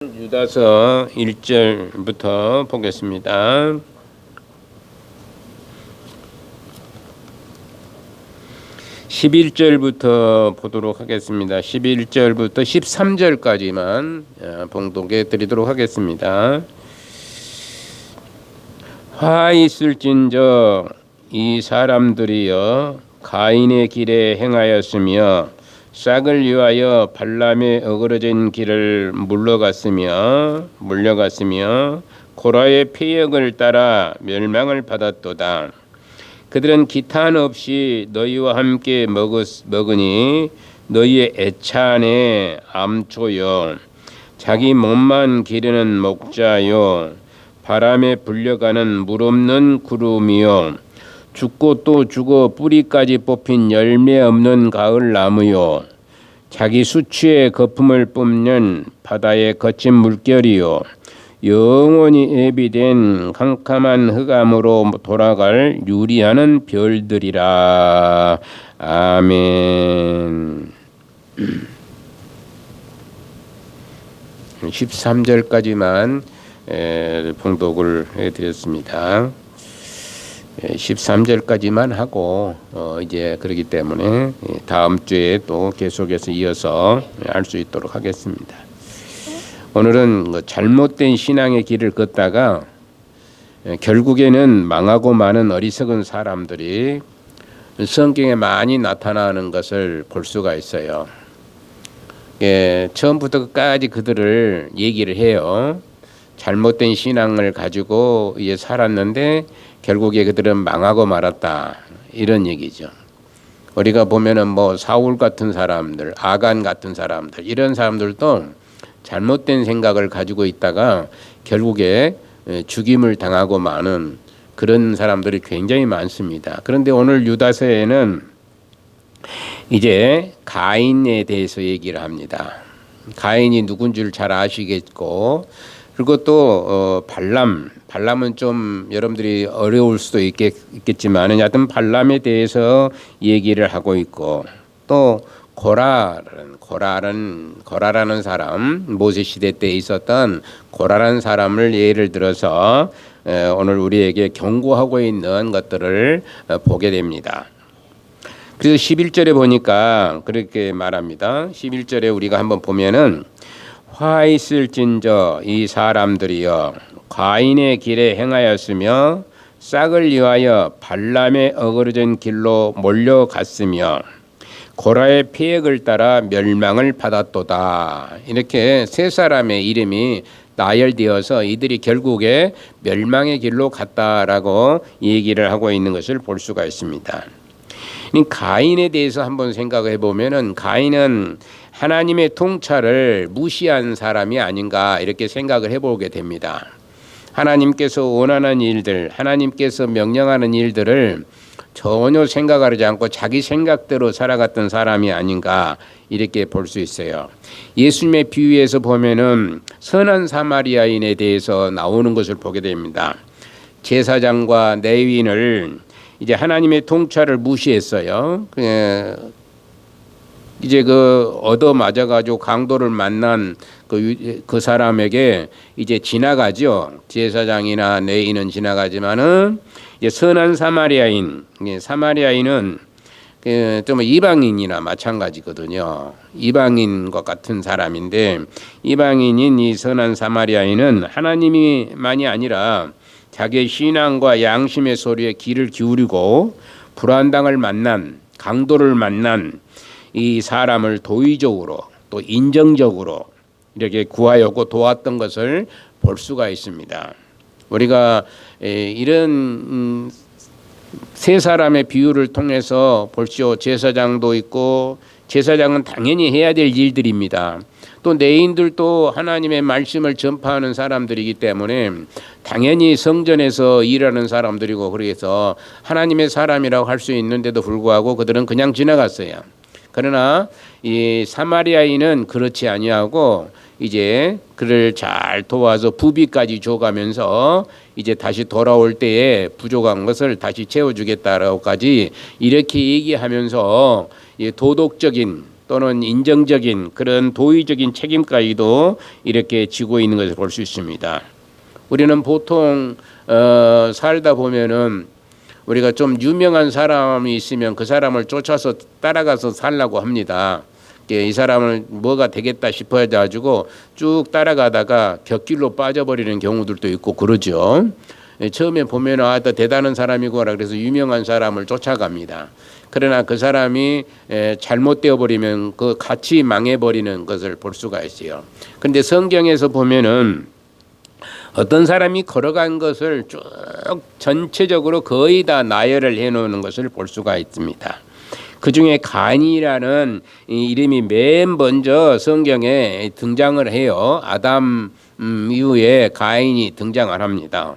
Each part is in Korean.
유다서 1절부터 보겠습니다. 11절부터 보도록 하겠습니다. 11절부터 13절까지만 봉독해 드리도록 하겠습니다. 화 있을진저 이 사람들이여 가인의 길에 행하였으며 싹을 위하여 발람의 어그러진 길을 물려갔으며 고라의 폐역을 따라 멸망을 받았도다. 그들은 기탄 없이 너희와 함께 먹으니 너희의 애찬의 암초요 자기 몸만 기르는 목자요 바람에 불려가는 물 없는 구름이요 죽고 또 죽어 뿌리까지 뽑힌 열매 없는 가을 나무요 자기 수치의 거품을 뿜는 바다의 거친 물결이요 영원히 애비된 캄캄한 흑암으로 돌아갈 유리하는 별들이라. 아멘. 13절까지만 봉독을 해드렸습니다. 13절까지만 하고 이제 그렇기 때문에 다음 주에 또 계속해서 이어서 할 수 있도록 하겠습니다. 오늘은 잘못된 신앙의 길을 걷다가 결국에는 망하고 마는 어리석은 사람들이 성경에 많이 나타나는 것을 볼 수가 있어요. 처음부터 끝까지 그들을 얘기를 해요. 잘못된 신앙을 가지고 이제 살았는데 결국에 그들은 망하고 말았다, 이런 얘기죠. 우리가 보면은 뭐 사울 같은 사람들, 아간 같은 사람들, 이런 사람들도 잘못된 생각을 가지고 있다가 결국에 죽임을 당하고 마는 그런 사람들이 굉장히 많습니다. 그런데 오늘 유다서에는 이제 가인에 대해서 얘기를 합니다. 가인이 누군 줄 잘 아시겠고, 그리고 또 발람은 좀 여러분들이 어려울 수도 있겠지만 하여튼 발람에 대해서 얘기를 하고 있고, 또 고라라는 사람, 모세 시대 때 있었던 고라라는 사람을 예를 들어서 오늘 우리에게 경고하고 있는 것들을 보게 됩니다. 그래서 11절에 보니까 그렇게 말합니다. 11절에 우리가 한번 보면은 화 있을진저 이 사람들이여 가인의 길에 행하였으며 싹을 위하여 발람의 어그러진 길로 몰려갔으며 고라의 폐역을 따라 멸망을 받았도다. 이렇게 세 사람의 이름이 나열되어서 이들이 결국에 멸망의 길로 갔다라고 얘기를 하고 있는 것을 볼 수가 있습니다. 가인에 대해서 한번 생각해 보면은 가인은 하나님의 통찰을 무시한 사람이 아닌가 이렇게 생각을 해보게 됩니다. 하나님께서 원하는 일들, 하나님께서 명령하는 일들을 전혀 생각하지 않고 자기 생각대로 살아갔던 사람이 아닌가 이렇게 볼 수 있어요. 예수님의 비유에서 보면은 선한 사마리아인에 대해서 나오는 것을 보게 됩니다. 제사장과 레위인을 이제 하나님의 통찰을 무시했어요. 이제 얻어 맞아가지고 강도를 만난 그 사람에게 이제 지나가죠. 제사장이나 레위인은 지나가지만은 이제 선한 사마리아인은 좀 이방인이나 마찬가지거든요. 이방인과 같은 사람인데 이방인인 이 선한 사마리아인은 하나님이만이 아니라 자기의 신앙과 양심의 소리에 귀를 기울이고 불안당을 만난 강도를 만난 이 사람을 도의적으로 또 인정적으로 이렇게 구하였고 도왔던 것을 볼 수가 있습니다. 우리가 이런 세 사람의 비유를 통해서 볼시오. 제사장도 있고 제사장은 당연히 해야 될 일들입니다. 또 레위인들도 하나님의 말씀을 전파하는 사람들이기 때문에 당연히 성전에서 일하는 사람들이고 그래서 하나님의 사람이라고 할 수 있는데도 불구하고 그들은 그냥 지나갔어요. 그러나 이 사마리아인은 그렇지 아니하고 이제 그를 잘 도와서 부비까지 줘가면서 이제 다시 돌아올 때에 부족한 것을 다시 채워주겠다라고까지 이렇게 얘기하면서 도덕적인 또는 인정적인 그런 도의적인 책임까지도 이렇게 지고 있는 것을 볼 수 있습니다. 우리는 보통 살다 보면은 우리가 좀 유명한 사람이 있으면 그 사람을 쫓아서 따라가서 살라고 합니다. 이 사람을 뭐가 되겠다 싶어 가지고 쭉 따라가다가 곁길로 빠져버리는 경우들도 있고 그러죠. 처음에 보면 더 대단한 사람이구나 그래서 유명한 사람을 쫓아갑니다. 그러나 그 사람이 잘못되어 버리면 그 같이 망해버리는 것을 볼 수가 있어요. 그런데 성경에서 보면은 어떤 사람이 걸어간 것을 쭉 전체적으로 거의 다 나열을 해놓는 것을 볼 수가 있습니다. 그 중에 가인이라는 이름이 맨 먼저 성경에 등장을 해요. 아담 이후에 가인이 등장을 합니다.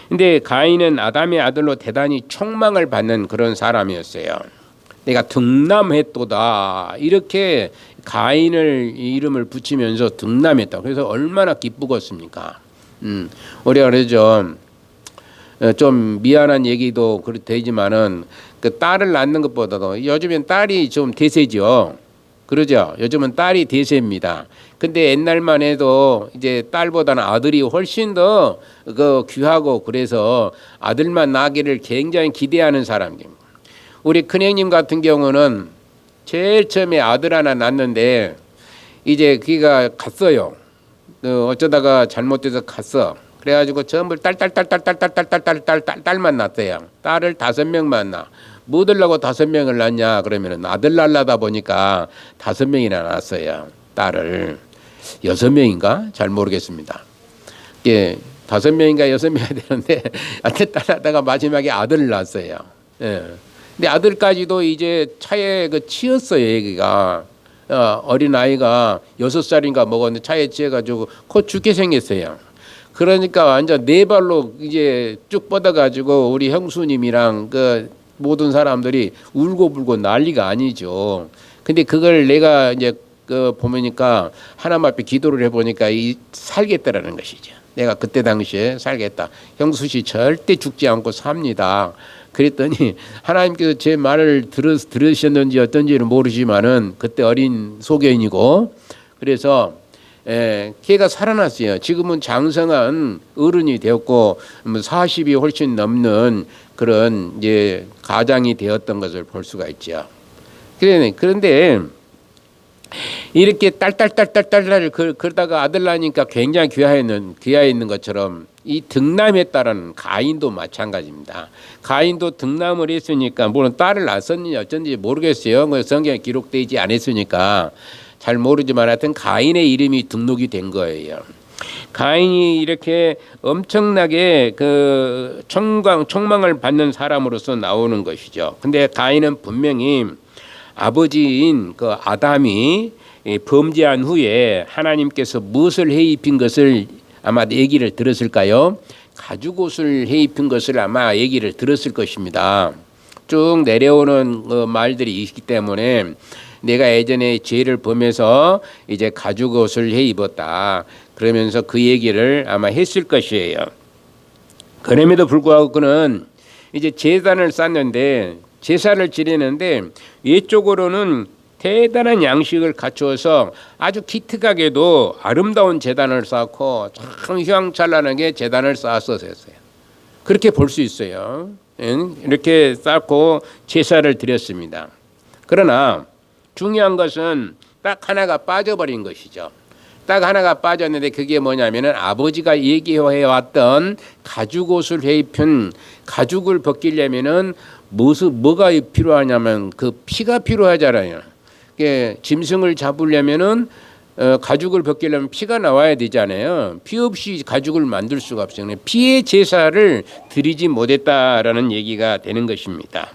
근데 가인은 아담의 아들로 대단히 촉망을 받는 그런 사람이었어요. 내가 등남했도다 이렇게 가인을 이름을 붙이면서 등남했다. 그래서 얼마나 기쁘겠습니까? 우리가 그러죠. 좀 미안한 얘기도 되지만은 그 딸을 낳는 것보다도 요즘엔 딸이 좀 대세죠. 그러죠. 요즘은 딸이 대세입니다. 근데 옛날만 해도 이제 딸보다는 아들이 훨씬 더 그 귀하고 그래서 아들만 낳기를 굉장히 기대하는 사람입니다. 우리 큰형님 같은 경우는 제일 처음에 아들 하나 낳는데 이제 그가 갔어요. 어쩌다가 잘못돼서 갔어. 그래가지고 전부 딸만 낳았대요. 딸을 5명만 낳아. 뭐 들라고 5명을 낳냐 그러면은 아들 낳으려다 보니까 5명이나 낳았어요. 딸을 6명인가 잘 모르겠습니다. 예, 5명인가 6명이 되는데 하여튼 딸 낳다가 마지막에 아들을 낳았어요. 예. 근데 아들까지도 이제 차에 치였어요. 얘기가 어린 아이가 6살인가 먹었는데 차에 치여가지고 곧 죽게 생겼어요. 그러니까 완전 네 발로 이제 쭉 뻗어가지고 우리 형수님이랑 그 모든 사람들이 울고불고 난리가 아니죠. 근데 그걸 내가 이제 보니까 하나님 앞에 기도를 해보니까 살겠다라는 것이죠. 내가 그때 당시에 살겠다. 형수 씨 절대 죽지 않고 삽니다. 그랬더니 하나님께서 제 말을 들으셨는지 어떤지는 모르지만은 그때 어린 소견이고 그래서 걔가 살아났어요. 지금은 장성한 어른이 되었고 40이 훨씬 넘는 그런 이제 가장이 되었던 것을 볼 수가 있죠. 그런데 이렇게 딸 그러다가 아들 낳으니까 굉장히 귀하있는 것처럼 이 등남했다라는 가인도 마찬가지입니다. 가인도 등남을 했으니까 물론 딸을 낳았는지 어쩐지 모르겠어요. 성경에 기록되지 않았으니까 잘 모르지만 하여튼 가인의 이름이 등록이 된 거예요. 가인이 이렇게 엄청나게 그 촉망을 받는 사람으로서 나오는 것이죠. 근데 가인은 분명히 아버지인 그 아담이 범죄한 후에 하나님께서 무엇을 해입힌 것을 아마 얘기를 들었을까요? 가죽옷을 해입힌 것을 아마 얘기를 들었을 것입니다. 쭉 내려오는 말들이 있기 때문에 내가 예전에 죄를 범해서 이제 가죽옷을 해입었다. 그러면서 그 얘기를 아마 했을 것이에요. 그럼에도 불구하고 그는 이제 제단을 쌓는데 제사를 지내는데 외적으로는 대단한 양식을 갖추어서 아주 기특하게도 아름다운 제단을 쌓고 참 휘황찬란하게 제단을 쌓았었어요. 그렇게 볼 수 있어요. 이렇게 쌓고 제사를 드렸습니다. 그러나 중요한 것은 딱 하나가 빠져버린 것이죠. 딱 하나가 빠졌는데 그게 뭐냐면은 아버지가 얘기해왔던 가죽옷을 해입힌 가죽을 벗기려면은 뭐가 필요하냐면 그 피가 필요하잖아요. 짐승을 잡으려면은 가죽을 벗기려면 피가 나와야 되잖아요. 피 없이 가죽을 만들 수가 없어요. 피의 제사를 드리지 못했다라는 얘기가 되는 것입니다.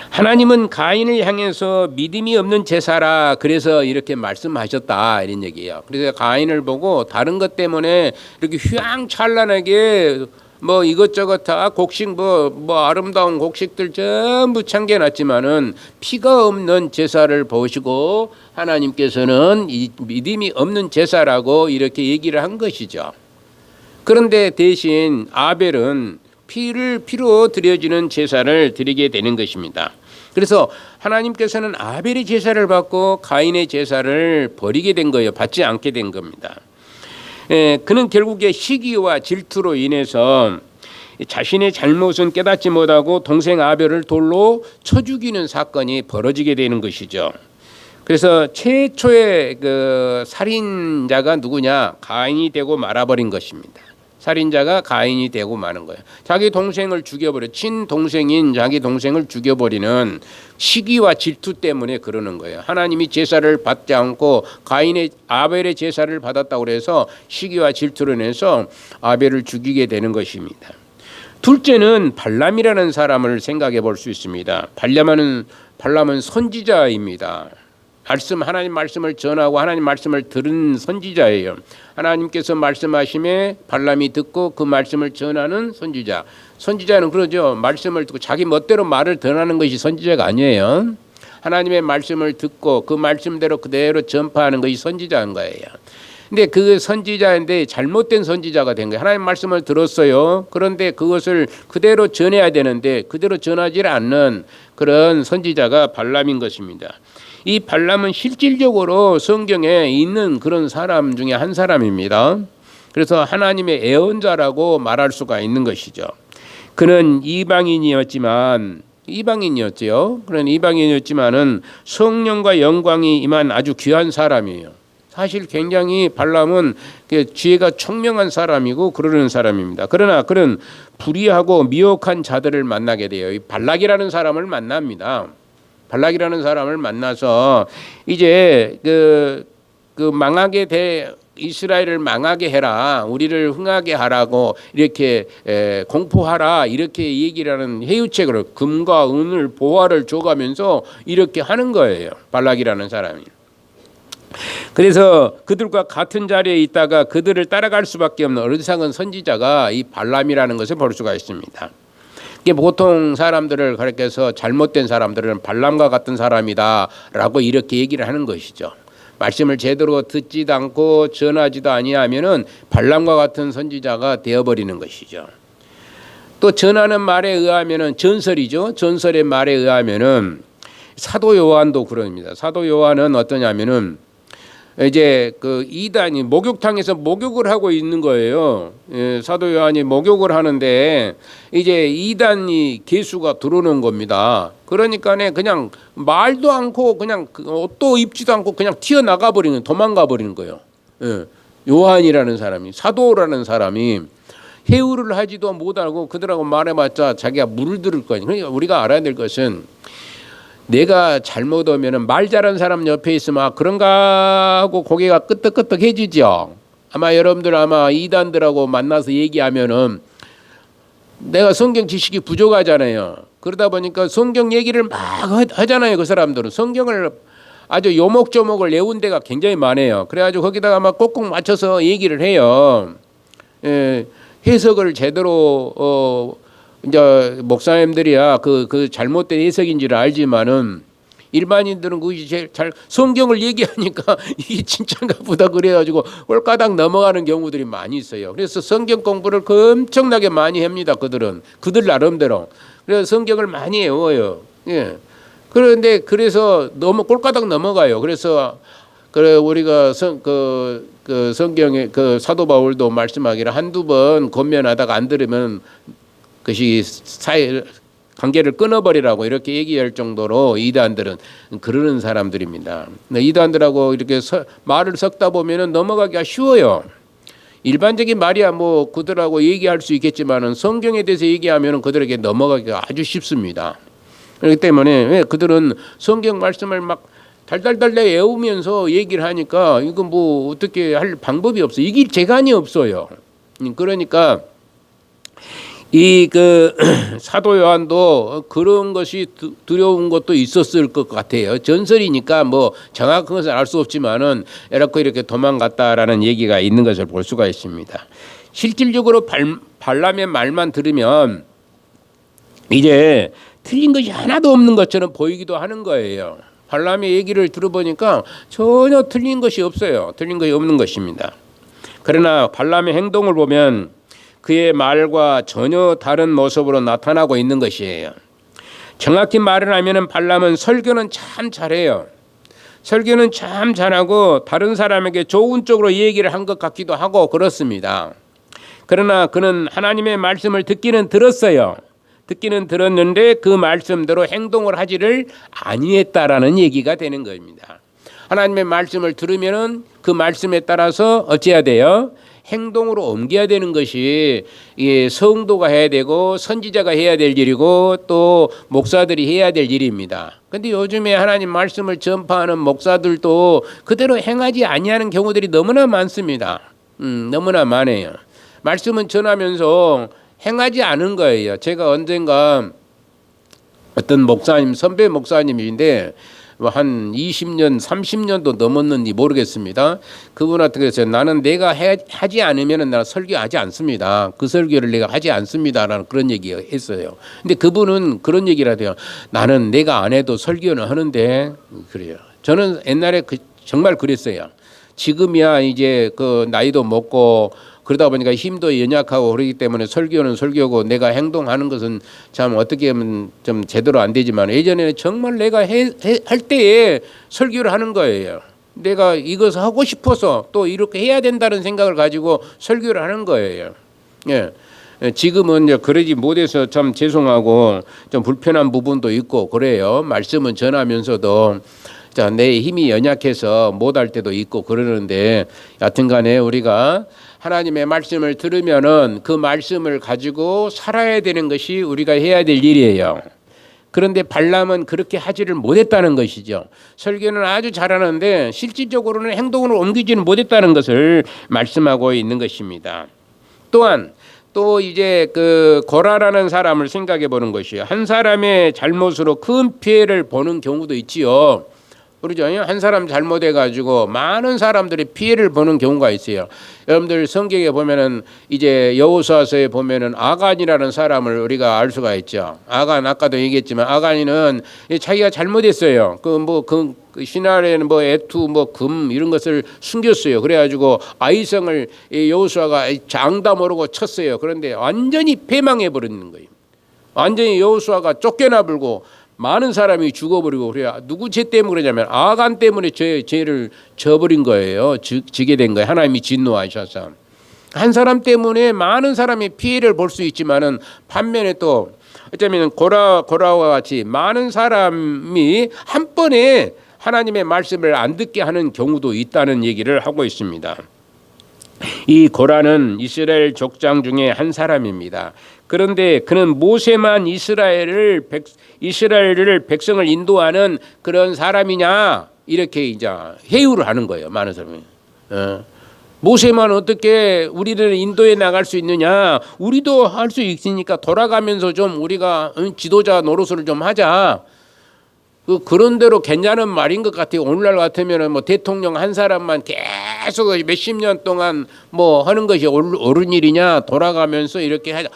하나님은 가인을 향해서 믿음이 없는 제사라 그래서 이렇게 말씀하셨다 이런 얘기예요. 그래서 가인을 보고 다른 것 때문에 이렇게 휘황찬란하게 뭐 이것저것 다 곡식 뭐 아름다운 곡식들 전부 창겨놨지만은 피가 없는 제사를 보시고 하나님께서는 이 믿음이 없는 제사라고 이렇게 얘기를 한 것이죠. 그런데 대신 아벨은 피로 드려지는 제사를 드리게 되는 것입니다. 그래서 하나님께서는 아벨의 제사를 받고 가인의 제사를 버리게 된 거예요. 받지 않게 된 겁니다. 그는 결국에 시기와 질투로 인해서 자신의 잘못은 깨닫지 못하고 동생 아벨을 돌로 쳐 죽이는 사건이 벌어지게 되는 것이죠. 그래서 최초의 그 살인자가 누구냐? 가인이 되고 말아버린 것입니다. 살인자가 가인이 되고 마는 거예요. 자기 동생을 죽여버려, 친동생인 자기 동생을 죽여버리는 시기와 질투 때문에 그러는 거예요. 하나님이 제사를 받지 않고 가인의 아벨의 제사를 받았다고 그래서 시기와 질투로 인해서 아벨을 죽이게 되는 것입니다. 둘째는 발람이라는 사람을 생각해 볼 수 있습니다. 발람은 선지자입니다. 하나님 말씀을 전하고 하나님 말씀을 들은 선지자예요. 하나님께서 말씀하심에 발람이 듣고 그 말씀을 전하는 선지자. 선지자는 그러죠. 말씀을 듣고 자기 멋대로 말을 전하는 것이 선지자가 아니에요. 하나님의 말씀을 듣고 그 말씀대로 그대로 전파하는 것이 선지자인 거예요. 근데 그 선지자인데 잘못된 선지자가 된 거예요. 하나님 말씀을 들었어요. 그런데 그것을 그대로 전해야 되는데 그대로 전하지 않는 그런 선지자가 발람인 것입니다. 이 발람은 실질적으로 성경에 있는 그런 사람 중에 한 사람입니다. 그래서 하나님의 애언자라고 말할 수가 있는 것이죠. 그는 이방인이었지만 그런 이방인이었지만은 성령과 영광이 임한 아주 귀한 사람이에요. 사실 굉장히 발람은 지혜가 총명한 사람이고 그러는 사람입니다. 그러나 그는 불의하고 미혹한 자들을 만나게 돼요. 이 발락이라는 사람을 만납니다. 발락이라는 사람을 만나서 이제 그 망하게 이스라엘을 망하게 해라, 우리를 흥하게 하라고 이렇게 공포하라 이렇게 얘기를 하는 해유책으로 금과 은을 보화를 줘가면서 이렇게 하는 거예요. 발락이라는 사람이. 그래서 그들과 같은 자리에 있다가 그들을 따라갈 수밖에 없는 어리석은 선지자가 이 발람이라는 것을 볼 수가 있습니다. 보통 사람들을 가리켜서 잘못된 사람들은 발람과 같은 사람이다라고 이렇게 얘기를 하는 것이죠. 말씀을 제대로 듣지도 않고 전하지도 아니하면은 발람과 같은 선지자가 되어버리는 것이죠. 또 전하는 말에 의하면은 전설이죠. 전설의 말에 의하면은 사도 요한도 그럽니다. 사도 요한은 어떠냐면은 이제 그 이단이 목욕탕에서 목욕을 하고 있는 거예요. 사도 요한이 목욕을 하는데 이제 이단이 개수가 들어오는 겁니다. 그러니까네 그냥 말도 않고 그냥 옷도 입지도 않고 그냥 튀어나가 버리는, 도망가 버리는 거예요. 요한이라는 사람이, 사도라는 사람이 해우를 하지도 못하고 그들하고 말해봤자 자기가 물을 들을 거니까. 그러니까 우리가 알아야 될 것은 내가 잘못하면 말 잘하는 사람 옆에 있으면 그런가 하고 고개가 끄덕끄덕해지죠. 아마 여러분들 이단들하고 만나서 얘기하면은 내가 성경 지식이 부족하잖아요. 그러다 보니까 성경 얘기를 막 하잖아요. 그 사람들은 성경을 아주 요목조목을 외운 데가 굉장히 많아요. 그래가지고 거기다가 막 꼭꼭 맞춰서 얘기를 해요. 해석을 제대로 이제 목사님들이야 그 잘못된 해석인지를 알지만은 일반인들은 그것이 제일 잘 성경을 얘기하니까 이게 진짜인가 보다 그래가지고 꼴까닥 넘어가는 경우들이 많이 있어요. 그래서 성경 공부를 엄청나게 많이 합니다. 그들 나름대로. 그래서 성경을 많이 외워요. 예. 그런데 그래서 너무 꼴까닥 넘어가요. 그래서 우리가 그 성경에 그 사도 바울도 말씀하기를 한두 번 권면하다가 안 들으면 그것이 관계를 끊어버리라고 이렇게 얘기할 정도로 이단들은 그러는 사람들입니다. 이단들하고 이렇게 말을 섞다 보면은 넘어가기가 쉬워요. 일반적인 말이야 뭐 그들하고 얘기할 수 있겠지만은 성경에 대해서 얘기하면은 그들에게 넘어가기가 아주 쉽습니다. 그렇기 때문에 그들은 성경 말씀을 막 달달달 외우면서 얘기를 하니까 이거 뭐 어떻게 할 방법이 없어. 이길 재간이 없어요. 그러니까 이 사도 요한도 그런 것이 두려운 것도 있었을 것 같아요. 전설이니까 뭐 정확한 것은 알 수 없지만은 이렇게 도망갔다라는 얘기가 있는 것을 볼 수가 있습니다. 실질적으로 발람의 말만 들으면 이제 틀린 것이 하나도 없는 것처럼 보이기도 하는 거예요. 발람의 얘기를 들어보니까 전혀 틀린 것이 없어요. 틀린 것이 없는 것입니다. 그러나 발람의 행동을 보면 그의 말과 전혀 다른 모습으로 나타나고 있는 것이에요. 정확히 말을 하면은 발람은 설교는 참 잘해요. 설교는 참 잘하고 다른 사람에게 좋은 쪽으로 얘기를 한 것 같기도 하고 그렇습니다. 그러나 그는 하나님의 말씀을 듣기는 들었어요. 듣기는 들었는데 그 말씀대로 행동을 하지를 아니했다라는 얘기가 되는 겁니다. 하나님의 말씀을 들으면은 그 말씀에 따라서 어찌해야 돼요? 행동으로 옮겨야 되는 것이 성도가 해야 되고 선지자가 해야 될 일이고 또 목사들이 해야 될 일입니다. 근데 요즘에 하나님 말씀을 전파하는 목사들도 그대로 행하지 아니하는 경우들이 너무나 많습니다. 너무나 많아요. 말씀은 전하면서 행하지 않은 거예요. 제가 언젠가 어떤 목사님, 선배 목사님인데 한 20년, 30년도 넘었는지 모르겠습니다. 그분한테 그랬어요. 나는 내가 하지 않으면 나는 설교하지 않습니다. 그 설교를 내가 하지 않습니다라는 그런 얘기 했어요. 근데 그분은 그런 얘기를 하대요. 나는 내가 안 해도 설교는 하는데 그래요. 저는 옛날에 정말 그랬어요. 지금이야 이제 그 나이도 먹고 그러다 보니까 힘도 연약하고 그러기 때문에 설교는 설교고 내가 행동하는 것은 참 어떻게 하면 좀 제대로 안 되지만 예전에는 정말 내가 할 때에 설교를 하는 거예요. 내가 이것을 하고 싶어서 또 이렇게 해야 된다는 생각을 가지고 설교를 하는 거예요. 예. 지금은 이제 그러지 못해서 참 죄송하고 좀 불편한 부분도 있고 그래요. 말씀은 전하면서도 내 힘이 연약해서 못할 때도 있고 그러는데 여튼간에 우리가 하나님의 말씀을 들으면은 그 말씀을 가지고 살아야 되는 것이 우리가 해야 될 일이에요. 그런데 발람은 그렇게 하지를 못했다는 것이죠. 설교는 아주 잘하는데 실질적으로는 행동으로 옮기지는 못했다는 것을 말씀하고 있는 것입니다. 또한 또 이제 그 고라라는 사람을 생각해 보는 것이요. 한 사람의 잘못으로 큰 피해를 보는 경우도 있지요. 그러죠. 한 사람 잘못해 가지고 많은 사람들이 피해를 보는 경우가 있어요. 여러분들 성경에 보면은 이제 여호수아서에 보면은 아간이라는 사람을 우리가 알 수가 있죠. 아간 아까도 얘기했지만 아간이는 자기가 잘못했어요. 그 신할에는 애투 금 이런 것을 숨겼어요. 그래가지고 아이성을 여호수아가 장다 모르고 쳤어요. 그런데 완전히 패망해 버리는 거예요. 완전히 여호수아가 쫓겨나 불고 많은 사람이 죽어버리고 그래야 누구 죄 때문에 그러냐면 아간 때문에 죄를 져버린 거예요. 지게 된 거예요. 하나님이 진노하셔서 한 사람 때문에 많은 사람이 피해를 볼 수 있지만은 반면에 또 어쩌면 고라와 같이 많은 사람이 한 번에 하나님의 말씀을 안 듣게 하는 경우도 있다는 얘기를 하고 있습니다. 이 고라는 이스라엘 족장 중에 한 사람입니다. 그런데 그는 모세만 이스라엘을 백성을 인도하는 그런 사람이냐 이렇게 이제 회유를 하는 거예요. 많은 사람이. 모세만 어떻게 우리를 인도해 나갈 수 있느냐? 우리도 할 수 있으니까 돌아가면서 좀 우리가 지도자 노릇을 좀 하자. 그런 대로 괜찮은 말인 것 같아요. 오늘날 같으면은 대통령 한 사람만 계속 몇십 년 동안 하는 것이 옳은 일이냐? 돌아가면서 이렇게 하자.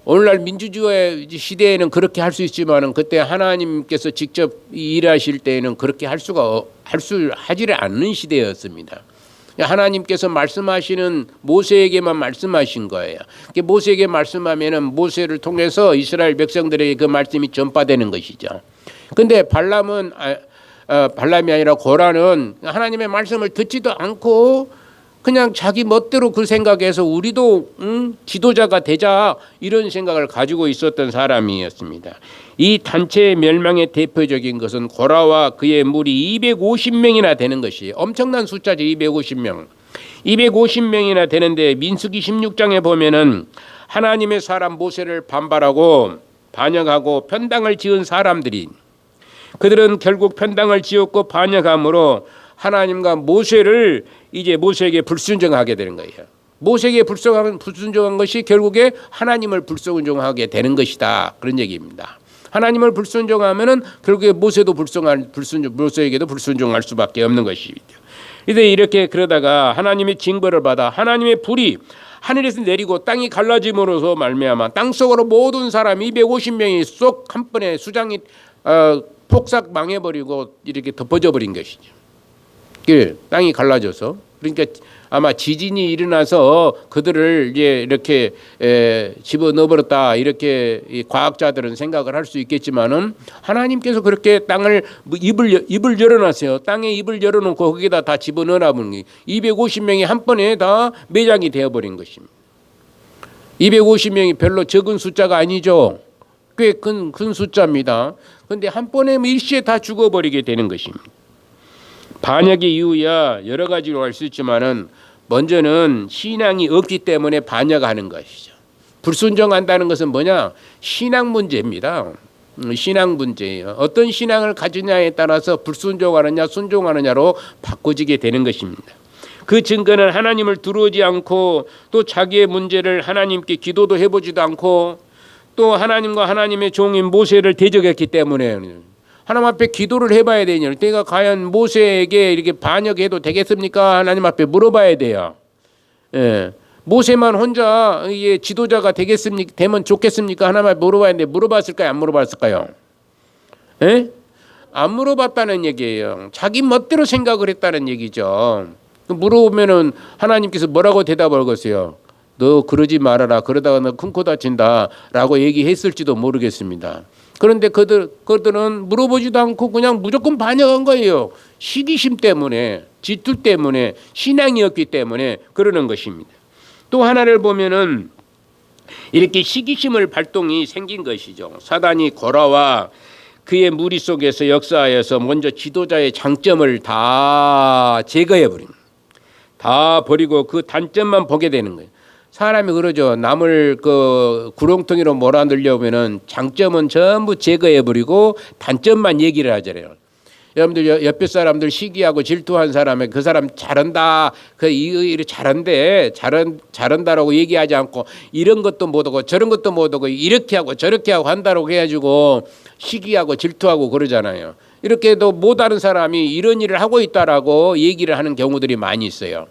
오늘날 민주주의 시대에는 그렇게 할 수 있지만은 그때 하나님께서 직접 일하실 때에는 그렇게 하지를 않는 시대였습니다. 하나님께서 말씀하시는 모세에게만 말씀하신 거예요. 모세에게 말씀하면은 모세를 통해서 이스라엘 백성들에게 그 말씀이 전파되는 것이죠. 근데 발람이 아니라 고라는 하나님의 말씀을 듣지도 않고 그냥 자기 멋대로 그 생각해서 우리도 지도자가 되자 이런 생각을 가지고 있었던 사람이었습니다. 이 단체의 멸망의 대표적인 것은 고라와 그의 무리 250명이나 되는 것이 엄청난 숫자죠. 250명. 250명이나 되는데 민수기 16장에 보면은 하나님의 사람 모세를 반발하고 반역하고 편당을 지은 사람들이 그들은 결국 편당을 지었고 반역함으로 하나님과 모세에게 불순종하게 되는 거예요. 모세에게 불순종한 것이 결국에 하나님을 불순종하게 되는 것이다. 그런 얘기입니다. 하나님을 불순종하면은 결국에 모세에게도 불순종할 수밖에 없는 것입니다. 그런데 이렇게 그러다가 하나님의 징벌을 받아 하나님의 불이 하늘에서 내리고 땅이 갈라짐으로써 말미암아 땅 속으로 모든 사람 250명이 쏙 한 번에 수장이 폭삭 망해버리고 이렇게 덮어져 버린 것이죠. 땅이 갈라져서 그러니까 아마 지진이 일어나서 그들을 이제 이렇게 집어넣어버렸다 이렇게 이 과학자들은 생각을 할 수 있겠지만은 하나님께서 그렇게 땅을 입을 열어놨어요. 땅에 입을 열어놓고 거기다 다 집어넣어놔 버린 250명이 한 번에 다 매장이 되어버린 것입니다. 250명이 별로 적은 숫자가 아니죠. 꽤 큰 숫자입니다. 그런데 한 번에 일시에 다 죽어버리게 되는 것입니다. 반역의 이유야 여러 가지로 할 수 있지만은 먼저는 신앙이 없기 때문에 반역하는 것이죠. 불순종한다는 것은 뭐냐? 신앙 문제입니다. 신앙 문제예요. 어떤 신앙을 가지냐에 따라서 불순종하느냐 순종하느냐로 바꿔지게 되는 것입니다. 그 증거는 하나님을 두려워하지 않고 또 자기의 문제를 하나님께 기도도 해보지도 않고 또 하나님과 하나님의 종인 모세를 대적했기 때문에 하나님 앞에 기도를 해봐야 되냐. 내가 과연 모세에게 이렇게 반역해도 되겠습니까? 하나님 앞에 물어봐야 돼요. 예. 모세만 혼자 이게 지도자가 되면 좋겠습니까? 하나님 앞에 물어봐야 되는데 물어봤을까요? 안 물어봤을까요? 예? 안 물어봤다는 얘기예요. 자기 멋대로 생각을 했다는 얘기죠. 물어보면은 하나님께서 뭐라고 대답을 하겠어요? 너 그러지 말아라. 그러다가 너 큰 코 다친다라고 얘기했을지도 모르겠습니다. 그런데 그들은 물어보지도 않고 그냥 무조건 반역한 거예요. 시기심 때문에, 질투 때문에, 신앙이 없기 때문에 그러는 것입니다. 또 하나를 보면은 이렇게 시기심을 발동이 생긴 것이죠. 사단이 고라와 그의 무리 속에서 역사하여서 먼저 지도자의 장점을 다 제거해 버립니다. 다 버리고 그 단점만 보게 되는 거예요. 사람이 그러죠. 남을 그 구렁텅이로 몰아넣으려면은 장점은 전부 제거해 버리고 단점만 얘기를 하잖아요. 여러분들 옆에 사람들 시기하고 질투한 사람에 그 사람 잘한다, 그 일 잘한다라고 얘기하지 않고 이런 것도 못하고 저런 것도 못하고 이렇게 하고 저렇게 하고 한다라고 해가지고 시기하고 질투하고 그러잖아요. 이렇게도 못하는 사람이 이런 일을 하고 있다라고 얘기를 하는 경우들이 많이 있어요.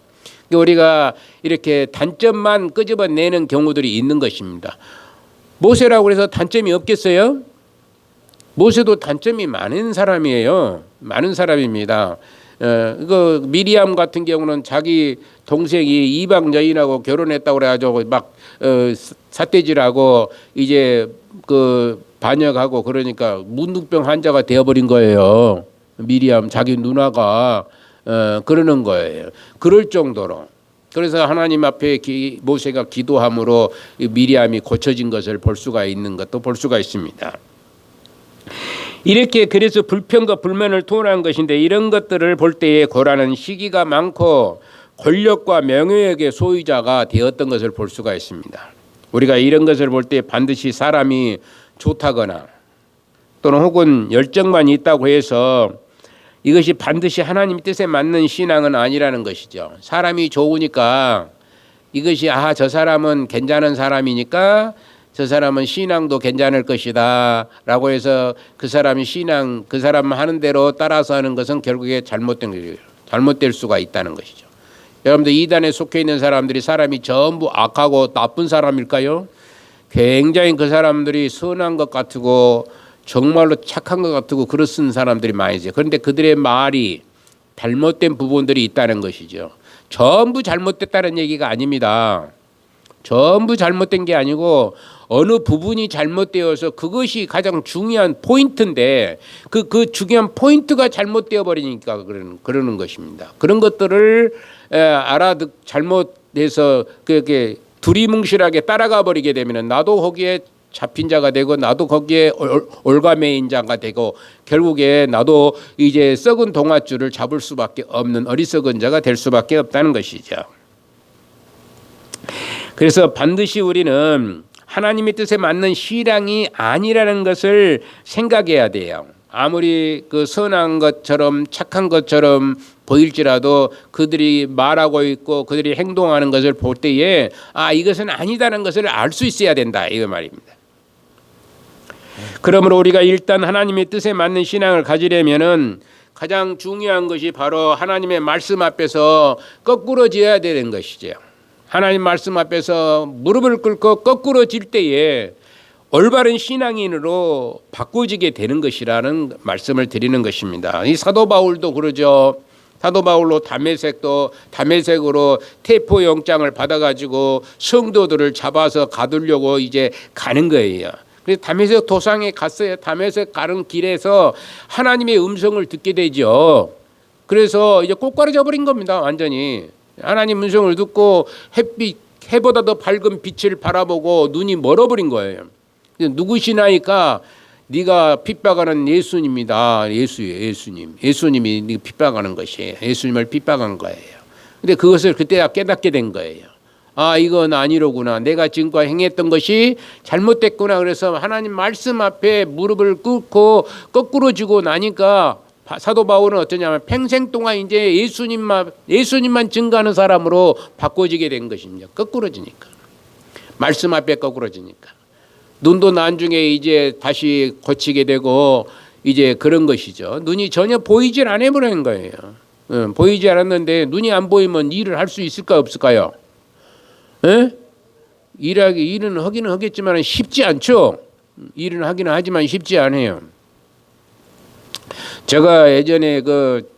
우리가 이렇게 단점만 끄집어내는 경우들이 있는 것입니다. 모세라고 해서 단점이 없겠어요? 모세도 단점이 많은 사람이에요. 많은 사람입니다. 미리암 같은 경우는 자기 동생이 이방 여인하고 결혼했다고 그래가지고 막 삿대질하고 이제 그 반역하고 그러니까 문둥병 환자가 되어버린 거예요. 미리암 자기 누나가 그러는 거예요. 그럴 정도로. 그래서 하나님 앞에 모세가 기도함으로 미리암이 고쳐진 것을 볼 수가 있는 것도 볼 수가 있습니다. 이렇게 그래서 불평과 불만을 토로한 것인데 이런 것들을 볼 때에 고라는 시기가 많고 권력과 명예의 소유자가 되었던 것을 볼 수가 있습니다. 우리가 이런 것을 볼 때 반드시 사람이 좋다거나 또는 혹은 열정만 있다고 해서 이것이 반드시 하나님 뜻에 맞는 신앙은 아니라는 것이죠. 사람이 좋으니까 이것이 저 사람은 괜찮은 사람이니까 저 사람은 신앙도 괜찮을 것이다 라고 해서 그 사람이 그 사람 하는 대로 따라서 하는 것은 결국에 잘못될 수가 있다는 것이죠. 여러분들 이단에 속해 있는 사람들이 사람이 전부 악하고 나쁜 사람일까요? 굉장히 그 사람들이 선한 것 같고 정말로 착한 것 같고 그렇은 사람들이 많이 있어요. 그런데 그들의 말이 잘못된 부분들이 있다는 것이죠. 전부 잘못됐다는 얘기가 아닙니다. 전부 잘못된 게 아니고 어느 부분이 잘못되어서 그것이 가장 중요한 포인트인데 그 중요한 포인트가 잘못되어 버리니까 그러는 것입니다. 그런 것들을 잘못해서 그렇게 두리뭉실하게 따라가 버리게 되면 나도 거기에 잡힌 자가 되고 나도 거기에 올가매인 자가 되고 결국에 나도 이제 썩은 동아줄을 잡을 수밖에 없는 어리석은 자가 될 수밖에 없다는 것이죠. 그래서 반드시 우리는 하나님의 뜻에 맞는 신앙이 아니라는 것을 생각해야 돼요. 아무리 그 선한 것처럼 착한 것처럼 보일지라도 그들이 말하고 있고 그들이 행동하는 것을 볼 때에 이것은 아니다는 것을 알 수 있어야 된다 이 말입니다. 그러므로 우리가 일단 하나님의 뜻에 맞는 신앙을 가지려면은 가장 중요한 것이 바로 하나님의 말씀 앞에서 거꾸로 지어야 되는 것이죠. 하나님 말씀 앞에서 무릎을 꿇고 거꾸로 질 때에 올바른 신앙인으로 바꾸지게 되는 것이라는 말씀을 드리는 것입니다. 이 사도 바울도 그러죠. 사도 바울로 다메섹으로 체포 영장을 받아가지고 성도들을 잡아서 가두려고 이제 가는 거예요. 그래서 다메섹 도상에 갔어요. 다메섹 가는 길에서 하나님의 음성을 듣게 되죠. 그래서 이제 꼬꾸라져 버린 겁니다. 완전히 하나님 음성을 듣고 해보다 더 밝은 빛을 바라보고 눈이 멀어버린 거예요. 누구시나니까 네가 핍박하는 예수님이다. 예수님. 예수님이 네가 핍박하는 것이에요. 예수님을 핍박한 거예요. 근데 그것을 그때 깨닫게 된 거예요. 아, 이건 아니로구나. 내가 지금까지 행했던 것이 잘못됐구나. 그래서 하나님 말씀 앞에 무릎을 꿇고 거꾸로 지고 나니까 사도 바울은 어떠냐면 평생 동안 이제 예수님만 증거하는 사람으로 바꿔지게 된 것입니다. 거꾸로지니까. 말씀 앞에 거꾸로지니까. 눈도 나중에 이제 다시 고치게 되고 이제 그런 것이죠. 눈이 전혀 보이질 않아 버리는 거예요. 보이지 않았는데 눈이 안 보이면 일을 할 수 있을까 없을까요? 일은 하기는 하겠지만 쉽지 않죠. 일은 하기는 하지만 쉽지 않아요. 제가 예전에 그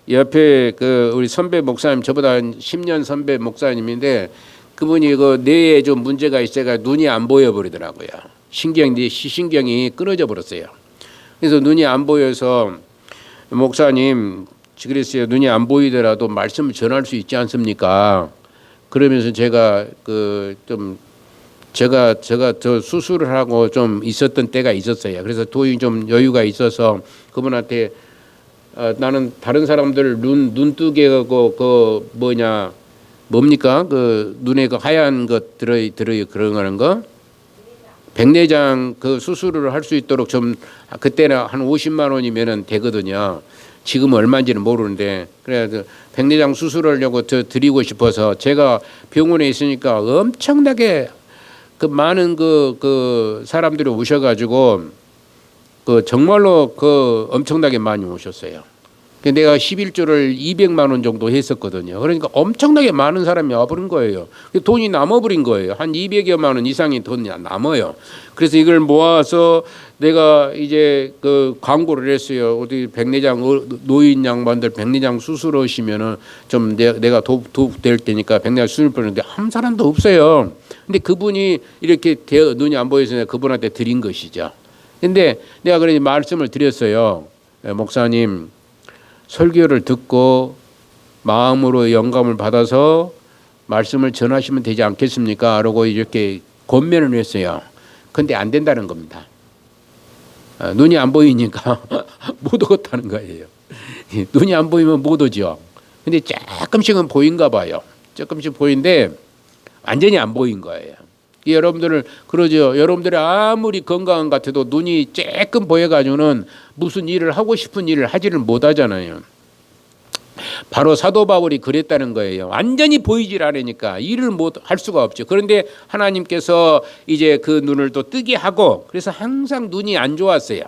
옆에 그 우리 선배 목사님, 저보다 한 10년 선배 목사님인데 그분이 그 뇌에 좀 문제가 있어가 눈이 안 보여 버리더라고요. 시신경이 끊어져 버렸어요. 그래서 눈이 안 보여서 목사님 그랬어요. 눈이 안 보이더라도 말씀을 전할 수 있지 않습니까? 그러면서 제가 제가 저 수술을 하고 좀 있었던 때가 있었어요. 그래서 돈이 좀 여유가 있어서 그분한테 나는 다른 사람들 눈뜨개하고 뭡니까 그 눈에 그 하얀 것 들어 그런 거 백내장 그 수술을 할 수 있도록 좀 그때는 한 50만 원이면은 되거든요. 지금 얼마인지는 모르는데 그래서 백내장 수술하려고 드리고 싶어서 제가 병원에 있으니까 엄청나게 그 많은 그 사람들이 오셔가지고 그 정말로 그 엄청나게 많이 오셨어요. 내가 11조를 200만 원 정도 했었거든요. 그러니까 엄청나게 많은 사람이 와버린 거예요. 돈이 남아버린 거예요. 한 200여만 원 이상이 돈이 남아요. 그래서 이걸 모아서 내가 이제 그 광고를 했어요. 어디 백내장 노인 양반들 백내장 수술하시면은 좀 내가 도움될 테니까 백내장 수술 보는데 한 사람도 없어요. 근데 그분이 이렇게 눈이 안 보여서 그분한테 드린 것이죠. 근데 내가 그래서 말씀을 드렸어요. 목사님, 설교를 듣고 마음으로 영감을 받아서 말씀을 전하시면 되지 않겠습니까? 라고 이렇게 권면을 했어요. 근데 안 된다는 겁니다. 눈이 안 보이니까 못 오겠다는 거예요. 눈이 안 보이면 못 오죠. 근데 조금씩은 보인가 봐요. 조금씩 보이는데 완전히 안 보인 거예요. 여러분들은 그러죠. 여러분들이 아무리 건강한 것 같아도 눈이 조금 보여가지고는 무슨 일을 하고 싶은 일을 하지를 못하잖아요. 바로 사도 바울이 그랬다는 거예요. 완전히 보이질 않으니까 일을 못 할 수가 없죠. 그런데 하나님께서 이제 그 눈을 또 뜨게 하고 그래서 항상 눈이 안 좋았어요.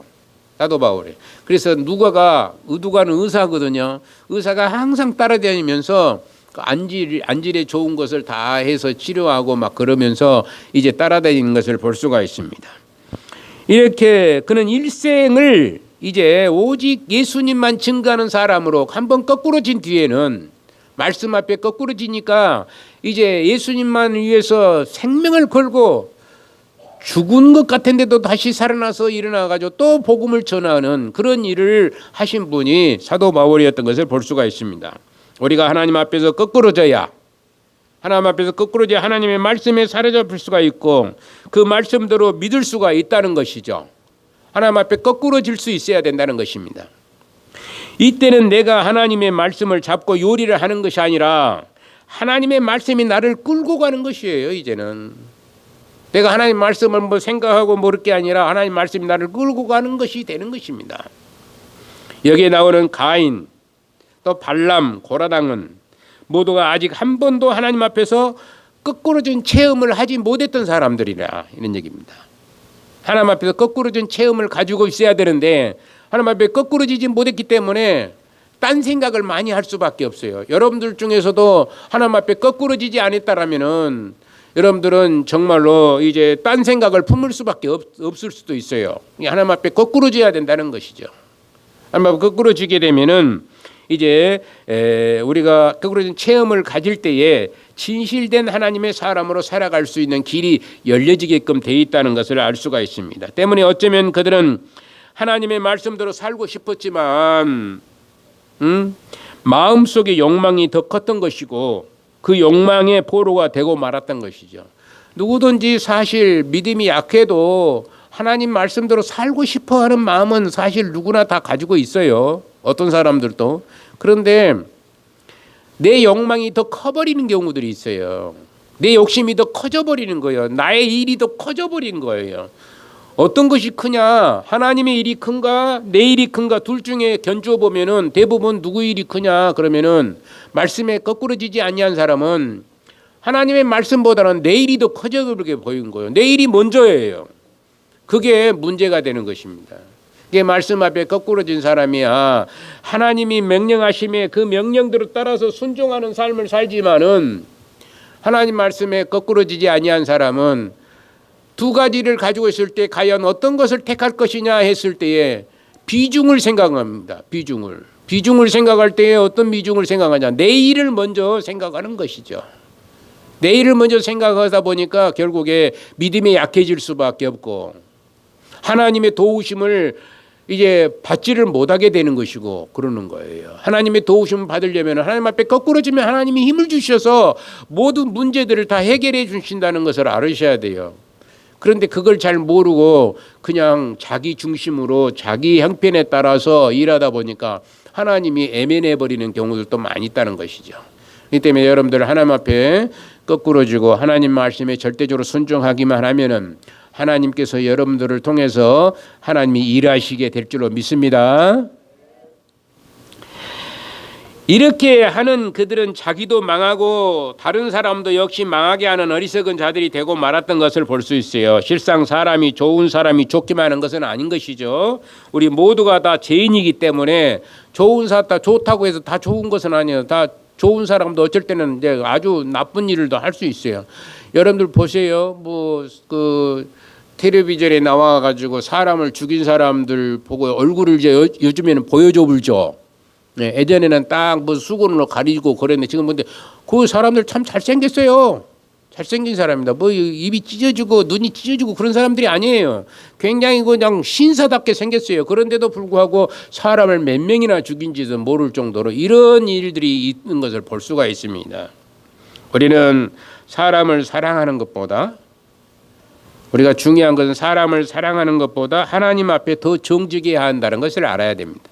사도 바울이. 그래서 누가는 의사거든요. 의사가 항상 따라다니면서 안질에 좋은 것을 다 해서 치료하고 막 그러면서 이제 따라다니는 것을 볼 수가 있습니다. 이렇게 그는 일생을 이제 오직 예수님만 증거하는 사람으로 한번 거꾸로진 뒤에는 말씀 앞에 거꾸로지니까 이제 예수님만 위해서 생명을 걸고 죽은 것 같은데도 다시 살아나서 일어나가지고 또 복음을 전하는 그런 일을 하신 분이 사도 바울이었던 것을 볼 수가 있습니다. 우리가 하나님 앞에서 거꾸로져야 하나님의 말씀에 사로잡힐 수가 있고 그 말씀대로 믿을 수가 있다는 것이죠. 하나님 앞에 거꾸로질 수 있어야 된다는 것입니다. 이때는 내가 하나님의 말씀을 잡고 요리를 하는 것이 아니라 하나님의 말씀이 나를 끌고 가는 것이에요. 이제는 내가 하나님 말씀을 뭐 생각하고 모를 게 아니라 하나님 말씀이 나를 끌고 가는 것이 되는 것입니다. 여기에 나오는 가인 또 발람, 고라당은 모두가 아직 한 번도 하나님 앞에서 거꾸로진 체험을 하지 못했던 사람들이라 이런 얘기입니다. 하나님 앞에서 거꾸로진 체험을 가지고 있어야 되는데 하나님 앞에 거꾸로지지 못했기 때문에 딴 생각을 많이 할 수밖에 없어요. 여러분들 중에서도 하나님 앞에 거꾸로지지 않았다라면은 여러분들은 정말로 이제 딴 생각을 품을 수밖에 없을 수도 있어요. 하나님 앞에 거꾸로져야 된다는 것이죠. 하나님 앞에 거꾸로지게 되면은 이제 우리가 거꾸로 체험을 가질 때에 진실된 하나님의 사람으로 살아갈 수 있는 길이 열려지게끔 돼 있다는 것을 알 수가 있습니다. 때문에 어쩌면 그들은 하나님의 말씀대로 살고 싶었지만 마음속의 욕망이 더 컸던 것이고 그 욕망의 포로가 되고 말았던 것이죠. 누구든지 사실 믿음이 약해도 하나님 말씀대로 살고 싶어하는 마음은 사실 누구나 다 가지고 있어요. 어떤 사람들도. 그런데 내 욕망이 더 커버리는 경우들이 있어요. 내 욕심이 더 커져버리는 거예요. 나의 일이 더 커져버리는 거예요. 어떤 것이 크냐? 하나님의 일이 큰가? 내 일이 큰가? 둘 중에 견주어 보면은 대부분 누구 일이 크냐? 그러면은 말씀에 거꾸러지지 아니한 사람은 하나님의 말씀보다는 내 일이 더 커져버리게 보이는 거예요. 내 일이 먼저예요. 그게 문제가 되는 것입니다. 이게 말씀 앞에 거꾸러진 사람이야. 하나님이 명령하심에 그 명령대로 따라서 순종하는 삶을 살지만은 하나님 말씀에 거꾸러지지 아니한 사람은 두 가지를 가지고 있을 때 과연 어떤 것을 택할 것이냐 했을 때에 비중을 생각합니다. 비중을 생각할 때에 어떤 비중을 생각하냐. 내일을 먼저 생각하는 것이죠. 내일을 먼저 생각하다 보니까 결국에 믿음이 약해질 수밖에 없고 하나님의 도우심을 이제 받지를 못하게 되는 것이고 그러는 거예요. 하나님의 도우심을 받으려면 하나님 앞에 거꾸러지면 하나님이 힘을 주셔서 모든 문제들을 다 해결해 주신다는 것을 알으셔야 돼요. 그런데 그걸 잘 모르고 그냥 자기 중심으로 자기 형편에 따라서 일하다 보니까 하나님이 애면해 버리는 경우들도 많이 있다는 것이죠. 이 때문에 여러분들 하나님 앞에 거꾸러지고 하나님 말씀에 절대적으로 순종하기만 하면은 하나님께서 여러분들을 통해서 하나님이 일하시게 될 줄로 믿습니다. 이렇게 하는 그들은 자기도 망하고 다른 사람도 역시 망하게 하는 어리석은 자들이 되고 말았던 것을 볼 수 있어요. 실상 사람이 좋은 사람이 좋기만 하는 것은 아닌 것이죠. 우리 모두가 다 죄인이기 때문에 좋은 사람 다 좋다고 해서 다 좋은 것은 아니에요. 다 좋은 사람도 어쩔 때는 이제 아주 나쁜 일도 할 수 있어요. 여러분들 보세요. 뭐 그 텔레비전에 나와 가지고 사람을 죽인 사람들 보고 얼굴을 이제 요즘에는 보여줘 불죠. 네, 예전에는 딱 뭐 수건으로 가리고 그랬는데 지금 근데 그 사람들 참 잘생겼어요. 잘생긴 사람입니다. 뭐 입이 찢어지고 눈이 찢어지고 그런 사람들이 아니에요. 굉장히 그냥 신사답게 생겼어요. 그런데도 불구하고 사람을 몇 명이나 죽인지도 모를 정도로 이런 일들이 있는 것을 볼 수가 있습니다. 우리는 사람을 사랑하는 것보다 우리가 중요한 것은 사람을 사랑하는 것보다 하나님 앞에 더 정직해야 한다는 것을 알아야 됩니다.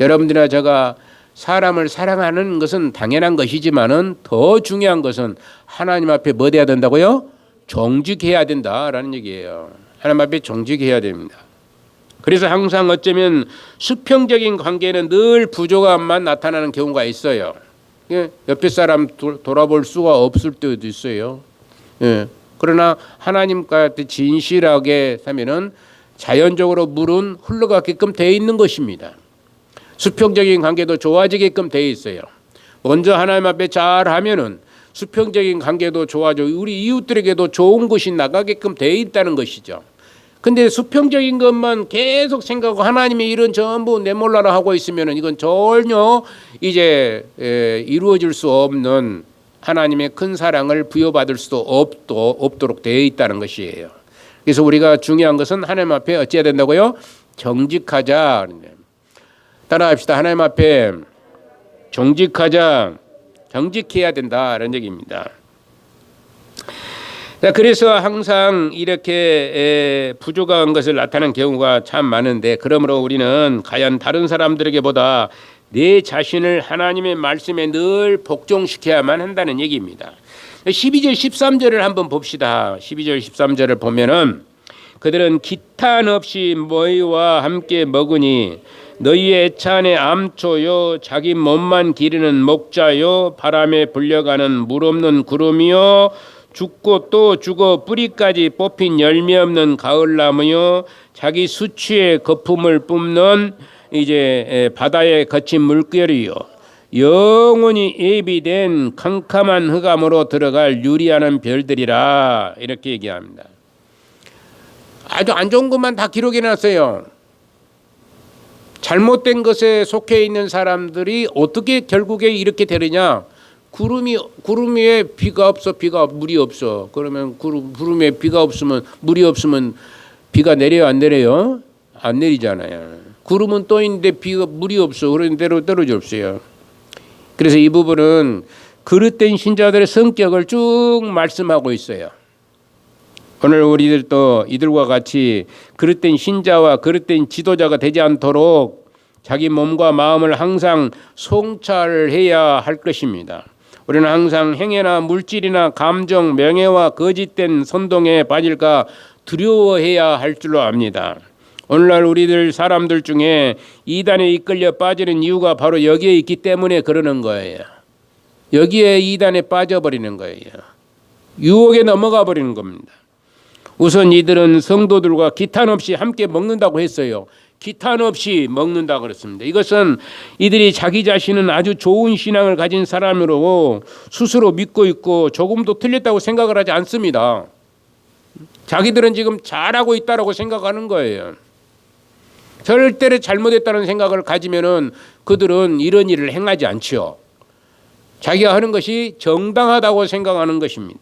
여러분들이나 제가 사람을 사랑하는 것은 당연한 것이지만은 더 중요한 것은 하나님 앞에 뭐 돼야 된다고요? 정직해야 된다라는 얘기예요. 하나님 앞에 정직해야 됩니다. 그래서 항상 어쩌면 수평적인 관계는 늘 부족함만 나타나는 경우가 있어요. 옆에 사람 돌아볼 수가 없을 때도 있어요. 그러나 하나님과 진실하게 하면은 자연적으로 물은 흘러가게끔 되어 있는 것입니다. 수평적인 관계도 좋아지게끔 되어 있어요. 먼저 하나님 앞에 잘하면은 수평적인 관계도 좋아져 우리 이웃들에게도 좋은 것이 나가게끔 되어 있다는 것이죠. 근데 수평적인 것만 계속 생각하고 하나님의 일은 전부 내몰라라 하고 있으면은 이건 전혀 이제 이루어질 수 없는 하나님의 큰 사랑을 부여받을 수도 없도록 되어 있다는 것이에요. 그래서 우리가 중요한 것은 하나님 앞에 어찌해야 된다고요? 정직하자. 따라합시다. 하나님 앞에 정직하자. 정직해야 된다라는 얘기입니다. 자, 그래서 항상 이렇게 부족한 것을 나타내는 경우가 참 많은데 그러므로 우리는 과연 다른 사람들에게보다 내 자신을 하나님의 말씀에 늘 복종시켜야만 한다는 얘기입니다. 12절 13절을 한번 봅시다. 12절 13절을 보면은 그들은 기탄 없이 너희와 함께 먹으니 너희의 애찬의 암초요 자기 몸만 기르는 목자요 바람에 불려가는 물 없는 구름이요 죽고 또 죽어 뿌리까지 뽑힌 열매 없는 가을나무요 자기 수치의 거품을 뿜는 이제 바다의 거친 물결이요 영원히 예비된 캄캄한 흑암으로 들어갈 유리하는 별들이라 이렇게 얘기합니다. 아주 안 좋은 것만 다 기록해 놨어요. 잘못된 것에 속해 있는 사람들이 어떻게 결국에 이렇게 되느냐? 구름 위에 비가 없어, 물이 없어. 그러면 구름 위에 비가 없으면, 물이 없으면 비가 내려요, 안 내려요? 안 내리잖아요. 구름은 떠 있는데 물이 없어. 그런 대로 떨어져 없어요. 그래서 이 부분은 그릇된 신자들의 성격을 쭉 말씀하고 있어요. 오늘 우리들도 이들과 같이 그릇된 신자와 그릇된 지도자가 되지 않도록 자기 몸과 마음을 항상 성찰해야 할 것입니다. 우리는 항상 행위나 물질이나 감정, 명예와 거짓된 선동에 빠질까 두려워해야 할 줄로 압니다. 오늘날 우리들 사람들 중에 이단에 이끌려 빠지는 이유가 바로 여기에 있기 때문에 그러는 거예요. 여기에 이단에 빠져버리는 거예요. 유혹에 넘어가 버리는 겁니다. 우선 이들은 성도들과 기탄 없이 함께 먹는다고 했어요. 기탄 없이 먹는다고 그랬습니다. 이것은 이들이 자기 자신은 아주 좋은 신앙을 가진 사람으로 스스로 믿고 있고 조금도 틀렸다고 생각을 하지 않습니다. 자기들은 지금 잘하고 있다고 생각하는 거예요. 절대로 잘못했다는 생각을 가지면은 그들은 이런 일을 행하지 않지요. 자기가 하는 것이 정당하다고 생각하는 것입니다.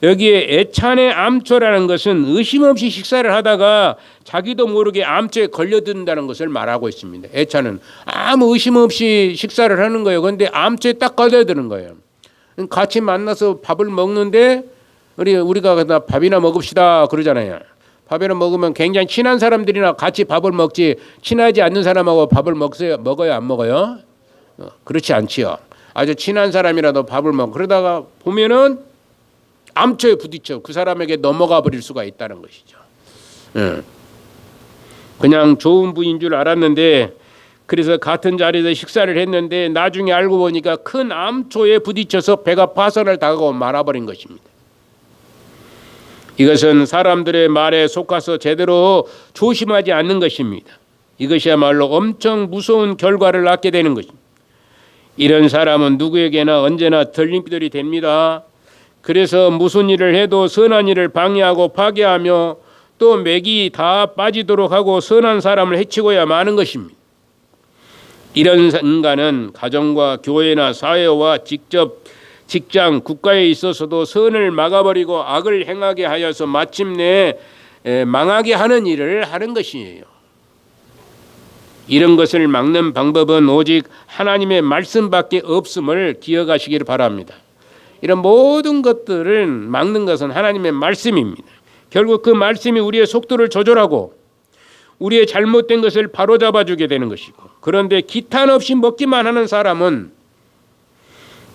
여기에 애찬의 암초라는 것은 의심 없이 식사를 하다가 자기도 모르게 암초에 걸려든다는 것을 말하고 있습니다. 애찬은 아무 의심 없이 식사를 하는 거예요. 그런데 암초에 딱 걸려드는 거예요. 같이 만나서 밥을 먹는데 우리가 밥이나 먹읍시다 그러잖아요. 밥이나 먹으면 굉장히 친한 사람들이나 같이 밥을 먹지 친하지 않는 사람하고 밥을 먹어요 안 먹어요? 그렇지 않지요. 아주 친한 사람이라도 밥을 그러다가 보면은 암초에 부딪혀 그 사람에게 넘어가 버릴 수가 있다는 것이죠. 그냥 좋은 분인 줄 알았는데 그래서 같은 자리에서 식사를 했는데 나중에 알고 보니까 큰 암초에 부딪혀서 배가 파산을 당하고 말아버린 것입니다. 이것은 사람들의 말에 속아서 제대로 조심하지 않는 것입니다. 이것이야말로 엄청 무서운 결과를 낳게 되는 것입니다. 이런 사람은 누구에게나 언제나 들림돌이 됩니다. 그래서 무슨 일을 해도 선한 일을 방해하고 파괴하며 또 맥이 다 빠지도록 하고 선한 사람을 해치고야 마는 것입니다. 이런 인간은 가정과 교회나 사회와 직장, 국가에 있어서도 선을 막아버리고 악을 행하게 하여서 마침내 망하게 하는 일을 하는 것이에요. 이런 것을 막는 방법은 오직 하나님의 말씀밖에 없음을 기억하시기를 바랍니다. 이런 모든 것들을 막는 것은 하나님의 말씀입니다. 결국 그 말씀이 우리의 속도를 조절하고 우리의 잘못된 것을 바로잡아주게 되는 것이고, 그런데 기탄 없이 먹기만 하는 사람은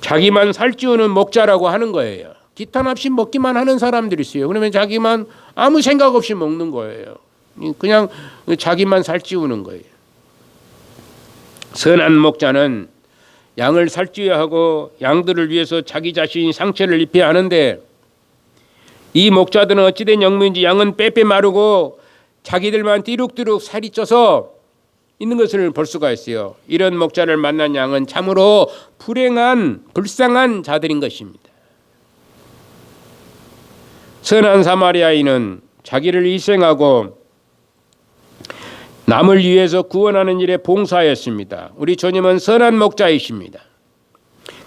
자기만 살찌우는 목자라고 하는 거예요. 기탄 없이 먹기만 하는 사람들이 있어요. 그러면 자기만 아무 생각 없이 먹는 거예요. 그냥 자기만 살찌우는 거예요. 선한 목자는 양을 살찌워야 하고 양들을 위해서 자기 자신이 상처를 입혀야 하는데, 이 목자들은 어찌된 영문인지 양은 빼빼 마르고 자기들만 띠룩띠룩 살이 쪄서 있는 것을 볼 수가 있어요. 이런 목자를 만난 양은 참으로 불쌍한 자들인 것입니다. 선한 사마리아인은 자기를 희생하고 남을 위해서 구원하는 일에 봉사하였습니다. 우리 주님은 선한 목자이십니다.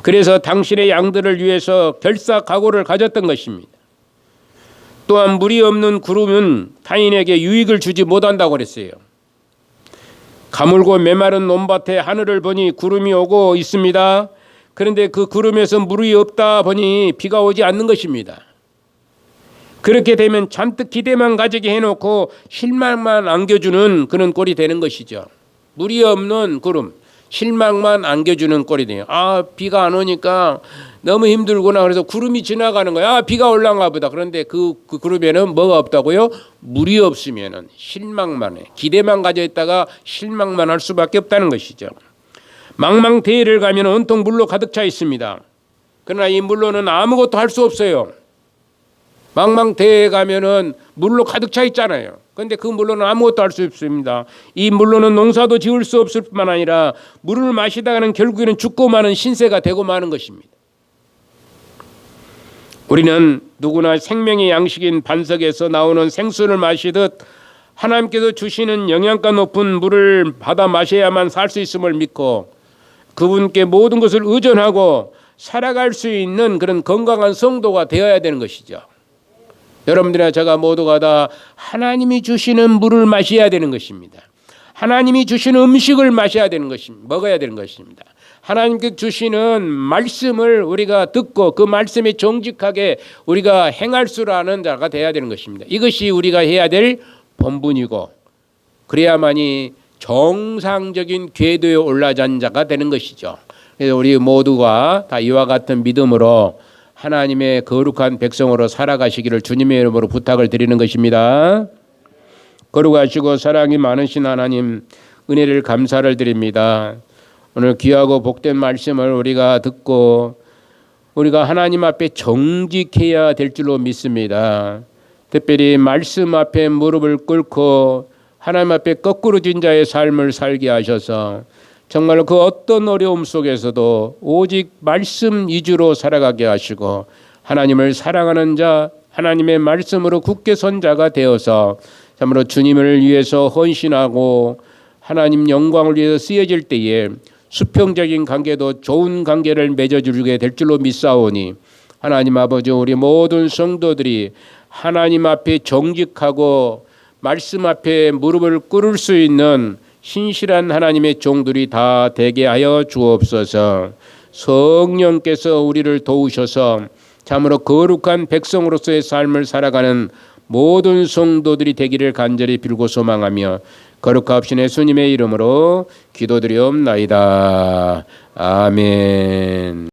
그래서 당신의 양들을 위해서 결사각오를 가졌던 것입니다. 또한 물이 없는 구름은 타인에게 유익을 주지 못한다고 그랬어요. 가물고 메마른 논밭에 하늘을 보니 구름이 오고 있습니다. 그런데 그 구름에서 물이 없다 보니 비가 오지 않는 것입니다. 그렇게 되면 잔뜩 기대만 가지게 해놓고 실망만 안겨주는 그런 꼴이 되는 것이죠. 물이 없는 구름, 실망만 안겨주는 꼴이 돼요. 비가 안 오니까 너무 힘들구나. 그래서 구름이 지나가는 거야. 비가 올라가 보다. 그런데 그 구름에는 뭐가 없다고요? 물이 없으면은 실망만 해. 기대만 가져 있다가 실망만 할 수밖에 없다는 것이죠. 망망대해를 가면 온통 물로 가득 차 있습니다. 그러나 이 물로는 아무것도 할 수 없어요. 망망대해에 가면은 물로 가득 차 있잖아요. 그런데 그 물로는 아무것도 할 수 없습니다. 이 물로는 농사도 지을 수 없을 뿐만 아니라 물을 마시다가는 결국에는 죽고 마는 신세가 되고 마는 것입니다. 우리는 누구나 생명의 양식인 반석에서 나오는 생수를 마시듯 하나님께서 주시는 영양가 높은 물을 받아 마셔야만 살 수 있음을 믿고 그분께 모든 것을 의존하고 살아갈 수 있는 그런 건강한 성도가 되어야 되는 것이죠. 여러분들이나 제가 모두가 다 하나님이 주시는 물을 마셔야 되는 것입니다. 하나님이 주시는 음식을 마셔야 되는 것입니다. 먹어야 되는 것입니다. 하나님께 주시는 말씀을 우리가 듣고 그 말씀에 정직하게 우리가 행할 줄 아는 자가 되어야 되는 것입니다. 이것이 우리가 해야 될 본분이고 그래야만이 정상적인 궤도에 올라간 자가 되는 것이죠. 그래서 우리 모두가 다 이와 같은 믿음으로 하나님의 거룩한 백성으로 살아가시기를 주님의 이름으로 부탁을 드리는 것입니다. 거룩하시고 사랑이 많으신 하나님, 은혜를 감사를 드립니다. 오늘 귀하고 복된 말씀을 우리가 듣고 우리가 하나님 앞에 정직해야 될 줄로 믿습니다. 특별히 말씀 앞에 무릎을 꿇고 하나님 앞에 거꾸로진 자의 삶을 살게 하셔서 정말로 그 어떤 어려움 속에서도 오직 말씀 위주로 살아가게 하시고 하나님을 사랑하는 자, 하나님의 말씀으로 굳게 선 자가 되어서 참으로 주님을 위해서 헌신하고 하나님 영광을 위해서 쓰여질 때에 수평적인 관계도 좋은 관계를 맺어주게 될 줄로 믿사오니 하나님 아버지 우리 모든 성도들이 하나님 앞에 정직하고 말씀 앞에 무릎을 꿇을 수 있는 신실한 하나님의 종들이 다 되게 하여 주옵소서. 성령께서 우리를 도우셔서 참으로 거룩한 백성으로서의 삶을 살아가는 모든 성도들이 되기를 간절히 빌고 소망하며 거룩하옵신 예수님의 이름으로 기도드리옵나이다. 아멘.